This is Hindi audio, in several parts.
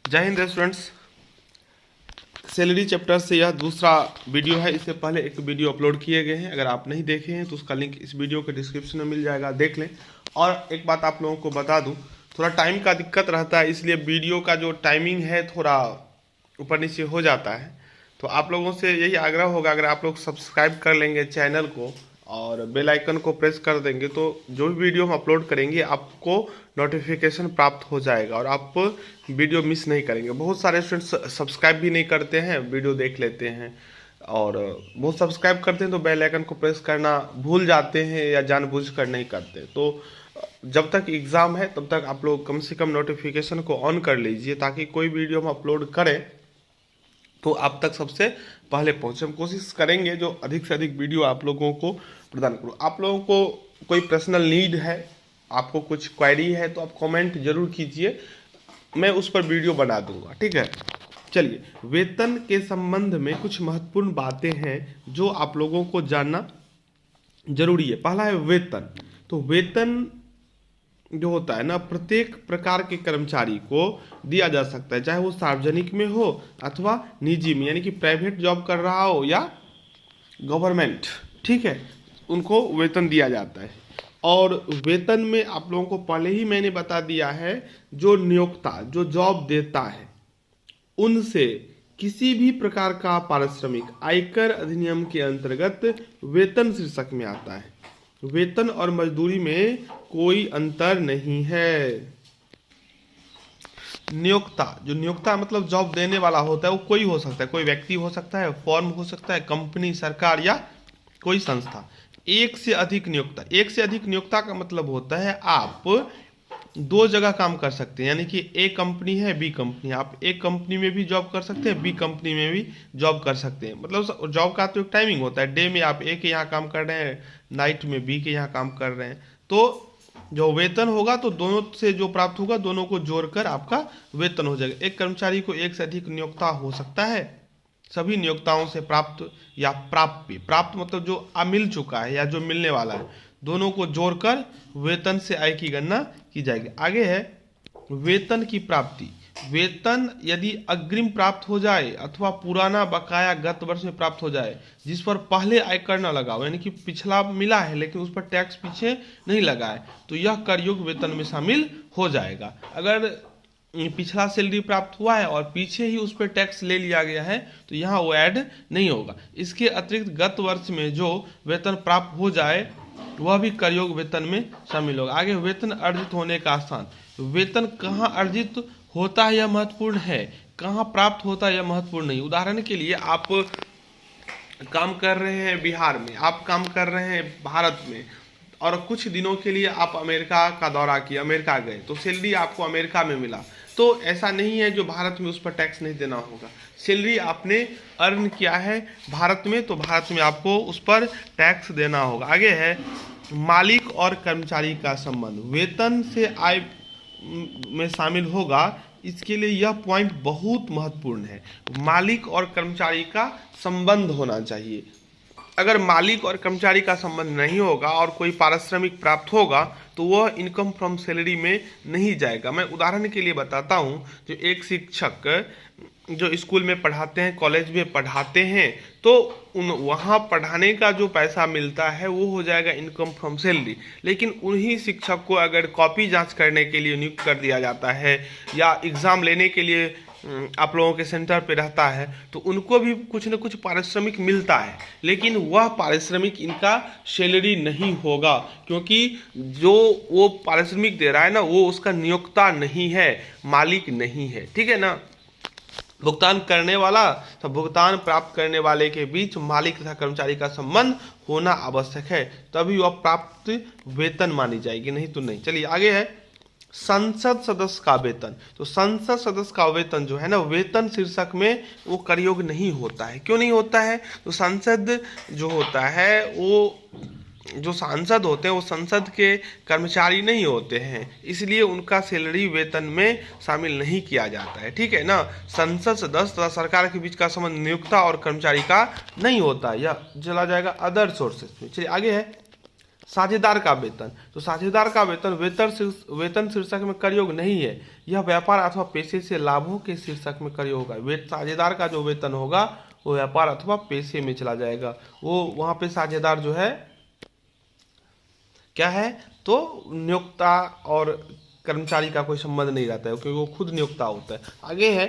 जय हिंद स्टूडेंट्स। सैलरी चैप्टर से यह दूसरा वीडियो है। इससे पहले एक वीडियो अपलोड किए गए हैं, अगर आप नहीं देखे हैं तो उसका लिंक इस वीडियो के डिस्क्रिप्शन में मिल जाएगा, देख लें। और एक बात आप लोगों को बता दूं, थोड़ा टाइम का दिक्कत रहता है, इसलिए वीडियो का जो टाइमिंग है थोड़ा ऊपर नीचे हो जाता है। तो आप लोगों से यही आग्रह होगा, अगर आप लोग सब्सक्राइब कर लेंगे चैनल को और बेल आइकन को प्रेस कर देंगे तो जो भी वीडियो हम अपलोड करेंगे आपको नोटिफिकेशन प्राप्त हो जाएगा और आप वीडियो मिस नहीं करेंगे। बहुत सारे स्टूडेंट्स सब्सक्राइब भी नहीं करते हैं, वीडियो देख लेते हैं, और बहुत सब्सक्राइब करते हैं तो बेल आइकन को प्रेस करना भूल जाते हैं या जानबूझकर नहीं करते। तो जब तक एग्ज़ाम है तब तक आप लोग कम से कम नोटिफिकेशन को ऑन कर लीजिए, ताकि कोई वीडियो हम अपलोड करें तो आप तक सबसे पहले पहुंचे। हम कोशिश करेंगे जो अधिक से अधिक वीडियो आप लोगों को प्रदान करूं। आप लोगों को कोई पर्सनल नीड है, आपको कुछ क्वेरी है तो आप कमेंट जरूर कीजिए, मैं उस पर वीडियो बना दूंगा, ठीक है। चलिए, वेतन के संबंध में कुछ महत्वपूर्ण बातें हैं जो आप लोगों को जानना जरूरी है। पहला है वेतन। तो वेतन जो होता है ना, प्रत्येक प्रकार के कर्मचारी को दिया जा सकता है, चाहे वो सार्वजनिक में हो अथवा निजी में, यानी कि प्राइवेट जॉब कर रहा हो या गवर्नमेंट, ठीक है, उनको वेतन दिया जाता है। और वेतन में आप लोगों को पहले ही मैंने बता दिया है, जो नियोक्ता जो जॉब देता है उनसे किसी भी प्रकार का पारिश्रमिक आयकर अधिनियम के अंतर्गत वेतन शीर्षक में आता है। वेतन और मजदूरी में कोई अंतर नहीं है। नियोक्ता, जो नियोक्ता मतलब जॉब देने वाला होता है, वो कोई हो सकता है, कोई व्यक्ति हो सकता है, फर्म हो सकता है, कंपनी, सरकार या कोई संस्था। एक से अधिक नियोक्ता, एक से अधिक नियोक्ता का मतलब होता है आप दो जगह काम कर सकते हैं, यानी कि ए कंपनी है, बी कंपनी, आप एक कंपनी में भी जॉब कर सकते हैं, बी कंपनी में भी जॉब कर सकते हैं। मतलब जॉब का तो एक टाइमिंग होता है, डे में आप ए के यहाँ काम कर रहे हैं, नाइट में बी के यहाँ काम कर रहे हैं। तो जो वेतन होगा तो दोनों से जो प्राप्त होगा दोनों को जोड़कर आपका वेतन हो जाएगा। एक कर्मचारी को एक से अधिक नियोक्ता हो सकता है, सभी नियोक्ताओं से प्राप्त या प्राप्य, प्राप्त मतलब जो मिल चुका है या जो मिलने वाला है, दोनों को जोड़कर वेतन से आय की गणना की जाएगी। आगे है वेतन की प्राप्ति। वेतन यदि अग्रिम प्राप्त हो जाए अथवा पुराना बकाया गत वर्ष में प्राप्त हो जाए, जिस पर पहले आयकर न लगा हो, यानी कि पिछला मिला है लेकिन उस पर टैक्स पीछे नहीं लगा है, तो यह कर योग्य वेतन में शामिल हो जाएगा। अगर पिछला सैलरी प्राप्त हुआ है और पीछे ही उस पर टैक्स ले लिया गया है तो यहाँ वो ऐड नहीं होगा। इसके अतिरिक्त गत वर्ष में जो वेतन प्राप्त हो जाए वह भी कर योग्य वेतन में शामिल होगा। आगे वेतन अर्जित होने का स्थान। वेतन कहाँ अर्जित होता है यह महत्वपूर्ण है, कहाँ प्राप्त होता है यह महत्वपूर्ण नहीं। उदाहरण के लिए आप काम कर रहे हैं बिहार में, आप काम कर रहे हैं भारत में, और कुछ दिनों के लिए आप अमेरिका का दौरा किया, अमेरिका गए, तो सैलरी आपको अमेरिका में मिला, तो ऐसा नहीं है जो भारत में उस पर टैक्स नहीं देना होगा। सैलरी आपने अर्न किया है भारत में तो भारत में आपको उस पर टैक्स देना होगा। आगे है मालिक और कर्मचारी का संबंध। वेतन से आय में शामिल होगा, इसके लिए यह पॉइंट बहुत महत्वपूर्ण है। मालिक और कर्मचारी का संबंध होना चाहिए। अगर मालिक और कर्मचारी का संबंध नहीं होगा और कोई पारिश्रमिक प्राप्त होगा तो वह इनकम फ्रॉम सैलरी में नहीं जाएगा। मैं उदाहरण के लिए बताता हूँ, जो एक शिक्षक जो स्कूल में पढ़ाते हैं, कॉलेज में पढ़ाते हैं, तो वहाँ पढ़ाने का जो पैसा मिलता है वो हो जाएगा इनकम फ्रॉम सैलरी। लेकिन उन्हीं शिक्षक को अगर कॉपी जांच करने के लिए नियुक्त कर दिया जाता है या एग्ज़ाम लेने के लिए आप लोगों के सेंटर पे रहता है तो उनको भी कुछ न कुछ पारिश्रमिक मिलता है, लेकिन वह पारिश्रमिक इनका सैलरी नहीं होगा, क्योंकि जो वो पारिश्रमिक दे रहा है ना वो उसका नियोक्ता नहीं है, मालिक नहीं है, ठीक है ना। भुगतान करने वाला तो भुगतान प्राप्त करने वाले के बीच मालिक तथा कर्मचारी का संबंध होना आवश्यक है, तभी वह प्राप्त वेतन मानी जाएगी, नहीं तो नहीं। चलिए आगे है संसद सदस्य का वेतन। तो संसद सदस्य का वेतन जो है ना, वेतन शीर्षक में वो कर योग्य नहीं होता है। क्यों नहीं होता है? तो संसद जो होता है वो, जो सांसद होते हैं वो संसद के कर्मचारी नहीं होते हैं, इसलिए उनका सैलरी वेतन में शामिल नहीं किया जाता है, ठीक है ना। संसद सदस्य तथा सरकार के बीच का संबंध नियोक्ता और कर्मचारी का नहीं होता, यह चला जाएगा अदर सोर्सेस में। चलिए आगे है साझेदार का वेतन। तो साझेदार का वेतन वेतन शीर्षक में कर योग नहीं है, यह व्यापार अथवा पेशे से लाभों के शीर्षक में कर योग होगा। साझेदार का जो वेतन होगा वो व्यापार अथवा पेशे में चला जाएगा। वो वहां पे साझेदार जो है क्या है, तो नियोक्ता और कर्मचारी का कोई संबंध नहीं रहता है, क्योंकि वो खुद नियोक्ता होता है। आगे है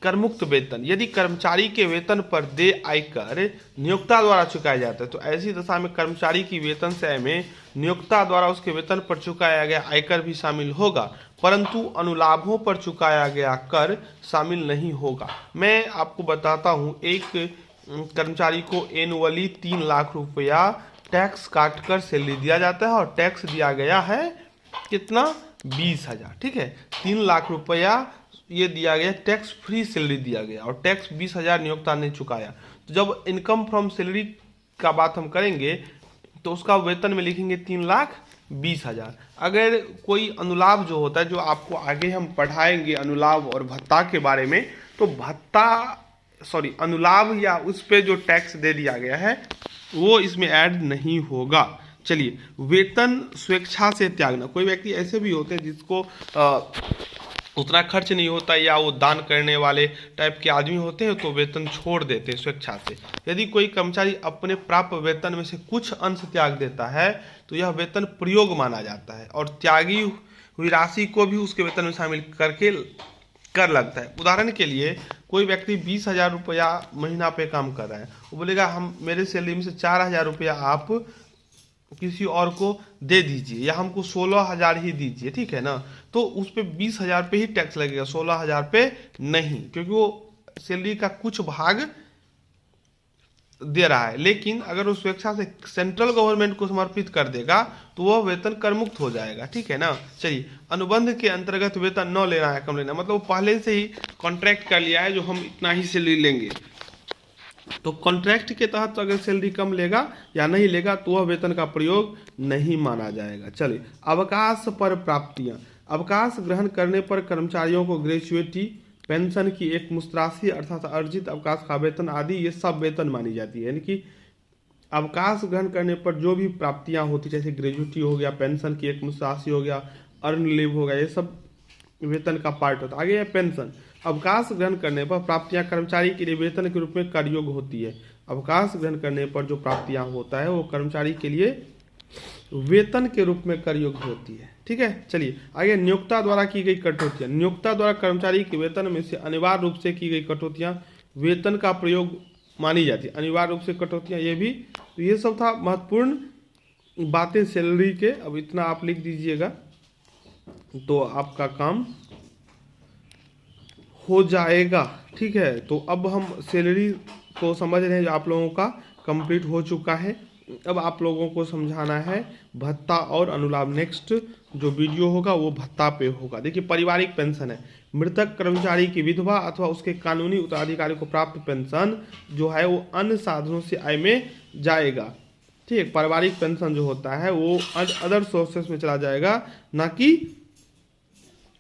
करमुक्त वेतन। यदि कर्मचारी के वेतन पर देय आयकर नियोक्ता द्वारा चुकाया जाता है तो ऐसी दशा में कर्मचारी की वेतन से में नियोक्ता द्वारा उसके वेतन पर चुकाया गया आयकर भी शामिल होगा, परंतु अनुलाभों पर चुकाया गया कर शामिल नहीं होगा। मैं आपको बताता हूँ, एक कर्मचारी को एनुअली 3 लाख रुपया टैक्स काटकर सैलरी दिया जाता है और टैक्स दिया गया है कितना, 20,000। ठीक है, 3 लाख रुपया ये दिया गया, टैक्स फ्री सैलरी दिया गया और टैक्स 20,000 नियोक्ता ने चुकाया। तो जब इनकम फ्रॉम सैलरी का बात हम करेंगे तो उसका वेतन में लिखेंगे 3,20,000। अगर कोई अनुलाभ जो होता है, जो आपको आगे हम पढ़ाएंगे अनुलाभ और भत्ता के बारे में, तो अनुलाभ या उस पे जो टैक्स दे दिया गया है वो इसमें ऐड नहीं होगा। चलिए, वेतन स्वेच्छा से त्यागना। कोई व्यक्ति ऐसे भी होते हैं जिसको उतना खर्च नहीं होता या वो दान करने वाले टाइप के आदमी होते हैं, तो वेतन छोड़ देते हैं स्वेच्छा से। यदि कोई कर्मचारी अपने प्राप्त वेतन में से कुछ अंश त्याग देता है तो यह वेतन प्रयोग माना जाता है और त्यागी हुई राशि को भी उसके वेतन में शामिल करके कर लगता है। उदाहरण के लिए, कोई व्यक्ति 20,000 रुपया महीना पे काम कर रहा है, वो बोलेगा हम मेरे सैलरी में से 4,000 रुपया आप किसी और को दे दीजिए या हमको 16,000 ही दीजिए, ठीक है ना, तो उस पर 20,000 पे ही टैक्स लगेगा, 16,000 पे नहीं, क्योंकि वो सैलरी का कुछ भाग दे रहा है। लेकिन अगर वो स्वेच्छा से सेंट्रल गवर्नमेंट को समर्पित कर देगा तो वह वेतन कर मुक्त हो जाएगा। ठीक है ना। चलिए, अनुबंध के अंतर्गत वेतन न लेना है, कम लेना, मतलब पहले से ही कॉन्ट्रैक्ट कर लिया है जो हम इतना ही सैलरी लेंगे, तो कॉन्ट्रैक्ट के तहत अगर सैलरी कम लेगा या नहीं लेगा तो वह वेतन का प्रयोग नहीं माना जाएगा। चलिए, अवकाश पर प्राप्तियां। अवकाश ग्रहण करने पर कर्मचारियों को ग्रेच्युटी, पेंशन की एक मुश्त राशि अर्थात अर्जित अवकाश का वेतन आदि ये सब वेतन मानी जाती है। यानी कि अवकाश ग्रहण करने पर जो भी प्राप्तियां होती, जैसे ग्रेच्युटी हो गया, पेंशन की एक मुश्त राशि हो गया, अर्न लीव हो गया, ये सब वेतन का पार्ट होता है। आगे है पेंशन। अवकाश ग्रहण करने पर प्राप्तियां कर्मचारी के लिए वेतन के रूप में कर योग्य होती है। अवकाश ग्रहण करने पर जो प्राप्तियां होता है वो कर्मचारी के लिए वेतन के रूप में कर योग्य होती है। ठीक है। चलिए आगे, नियोक्ता द्वारा की गई कटौतियां। नियोक्ता द्वारा कर्मचारी के वेतन में से अनिवार्य रूप से की गई कटौतियां वेतन का प्रयोग मानी जाती है। अनिवार्य रूप से कटौतियां, ये भी, तो ये सब था महत्वपूर्ण बातें सैलरी के। अब इतना आप लिख दीजिएगा तो आपका काम हो जाएगा। ठीक है, तो अब हम सैलरी को समझ रहे हैं, जो आप लोगों का कंप्लीट हो चुका है। अब आप लोगों को समझाना है भत्ता और अनुलाभ। नेक्स्ट जो वीडियो होगा वो भत्ता पे होगा। देखिए, पारिवारिक पेंशन है, मृतक कर्मचारी की विधवा अथवा उसके कानूनी उत्तराधिकारी को प्राप्त पेंशन जो है वो अन्य साधनों से आय में जाएगा। ठीक है, पारिवारिक पेंशन जो होता है वो अदर सोर्सेस में चला जाएगा, ना कि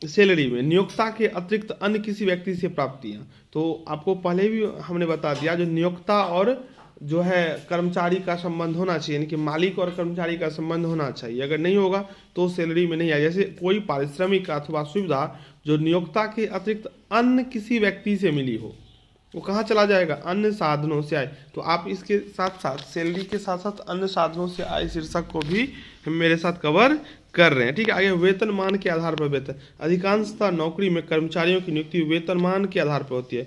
सैलरी में। नियोक्ता के अतिरिक्त अन्य किसी व्यक्ति से प्राप्तियां, तो आपको पहले भी हमने बता दिया, जो नियोक्ता और जो है कर्मचारी का संबंध होना चाहिए, यानी कि मालिक और कर्मचारी का संबंध होना चाहिए। अगर नहीं होगा तो सैलरी में नहीं आए। जैसे कोई पारिश्रमिक अथवा सुविधा जो नियोक्ता के अतिरिक्त अन्य किसी व्यक्ति से मिली हो, वो कहाँ चला जाएगा, अन्य साधनों से आए। तो आप इसके साथ साथ सैलरी के साथ साथ अन्य साधनों से आय शीर्षक को भी हम मेरे साथ कवर कर रहे हैं। ठीक है। आगे, वेतनमान के आधार पर वेतन। अधिकांशतः नौकरी में कर्मचारियों की नियुक्ति वेतनमान के आधार पर होती है।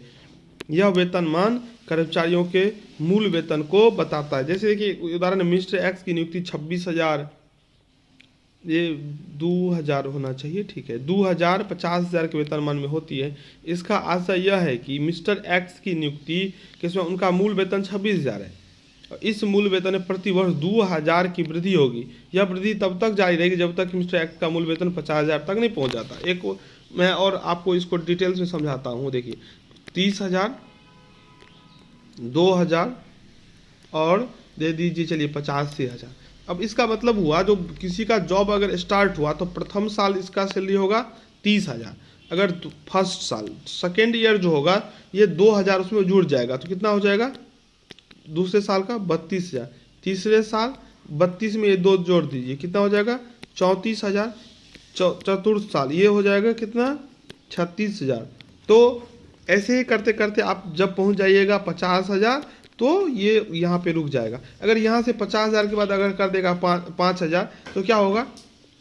यह वेतनमान कर्मचारियों के मूल वेतन को बताता है। जैसे कि उदाहरण, मिस्टर एक्स की नियुक्ति 26,000, ये 2,000 होना चाहिए, ठीक है, 2,000 50,000 के वेतनमान में होती है। इसका आशय यह है कि मिस्टर एक्स की नियुक्ति किसमें उनका मूल वेतन 26,000 है। इस मूल वेतन में प्रति वर्ष 2,000 की वृद्धि होगी। यह वृद्धि तब तक जारी रहेगी जब तक मिस्टर एक्स का मूल वेतन 50,000 तक नहीं पहुंच जाता। एक मैं और आपको इसको डिटेल्स में समझाता हूँ। देखिए, 30,000, 2,000 और दे दीजिए चलिए 85,000। अब इसका मतलब हुआ, जो किसी का जॉब अगर स्टार्ट हुआ तो प्रथम साल इसका सैलरी होगा 30,000। अगर फर्स्ट साल, सेकेंड ईयर जो होगा ये 2,000 उसमें जुड़ जाएगा, तो कितना हो जाएगा, दूसरे साल का 32,000, तीसरे साल 32 में ये 2 जोड़ दीजिए, कितना हो जाएगा 34,000। चतुर्थ साल ये हो जाएगा कितना 36,000। तो ऐसे ही करते करते आप जब पहुंच जाइएगा 50,000 तो ये यहाँ पे रुक जाएगा। अगर यहाँ से 50,000 के बाद अगर कर देगा 5,000 तो क्या होगा,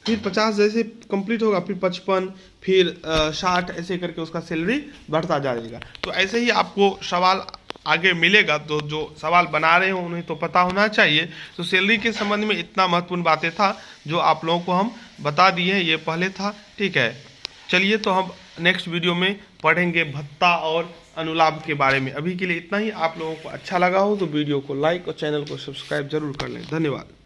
फिर 50 जैसे कंप्लीट होगा फिर 55 फिर 60 ऐसे करके उसका सैलरी बढ़ता जाएगा। तो ऐसे ही आपको सवाल आगे मिलेगा, तो जो सवाल बना रहे हो उन्हें तो पता होना चाहिए। तो सैलरी के संबंध में इतना महत्वपूर्ण बातें था जो आप लोगों को हम बता दिए हैं, ये पहले था, ठीक है। चलिए तो हम नेक्स्ट वीडियो में पढ़ेंगे भत्ता और अनुलाभ के बारे में। अभी के लिए इतना ही। आप लोगों को अच्छा लगा हो तो वीडियो को लाइक और चैनल को सब्सक्राइब जरूर कर लें। धन्यवाद।